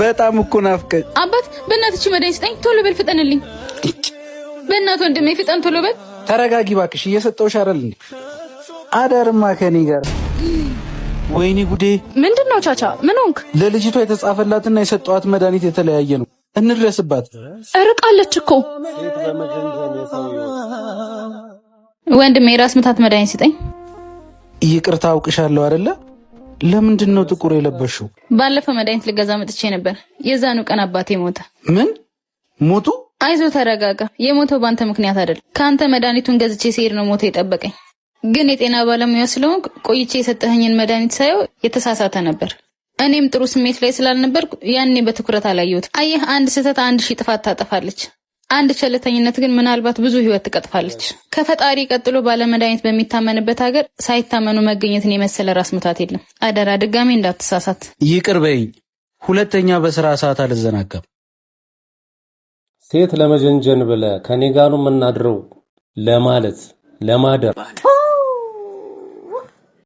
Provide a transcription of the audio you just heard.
በጣም እኮ ናፍቀኝ። አባት በእናትሽ መድኃኒት ስጠኝ፣ ቶሎ በል ፍጠንልኝ። በእናት ወንድሜ ፍጠን፣ ቶሎ በል። ተረጋጊ እባክሽ፣ እየሰጠሁሽ አይደል እንዴ? አዳርማ ከኔ ጋር። ወይኔ ጉዴ! ምንድነው ቻቻ? ምን ሆንክ? ለልጅቷ የተጻፈላትና የሰጠዋት መድኃኒት የተለያየ ነው። እንድረስባት። እርቃለች እኮ። ወንድሜ የራስ ምታት መድኃኒት ስጠኝ። ይቅርታ አውቅሻለሁ አይደለ? ለምንድን ነው ጥቁር የለበሽው? ባለፈው መድኃኒት ልገዛ መጥቼ ነበር። የዛኑ ቀን አባቴ ሞተ። ምን ሞቱ? አይዞ ተረጋጋ። የሞተው ባንተ ምክንያት አይደል። ካንተ መድኃኒቱን ገዝቼ ሲሄድ ነው ሞተ የጠበቀኝ። ግን የጤና ባለሙያ ስለሆንክ ቆይቼ የሰጠኸኝን መድኃኒት ሳየው የተሳሳተ ነበር። እኔም ጥሩ ስሜት ላይ ስላልነበርኩ ያኔ በትኩረት አላየሁትም። አየህ፣ አንድ ስህተት 1000 ጥፋት ታጠፋለች። አንድ ቸልተኝነት ግን ምናልባት ብዙ ህይወት ትቀጥፋለች። ከፈጣሪ ቀጥሎ ባለመድኃኒት በሚታመንበት ሀገር ሳይታመኑ መገኘትን የመሰለ ራስ ምታት የለም። አደራ ድጋሜ እንዳትሳሳት። ይቅር በይኝ። ሁለተኛ በስራ ሰዓት አልዘናጋም። ሴት ለመጀንጀን ብለ ከኔ ጋር ነው የምናድረው ለማለት ለማደር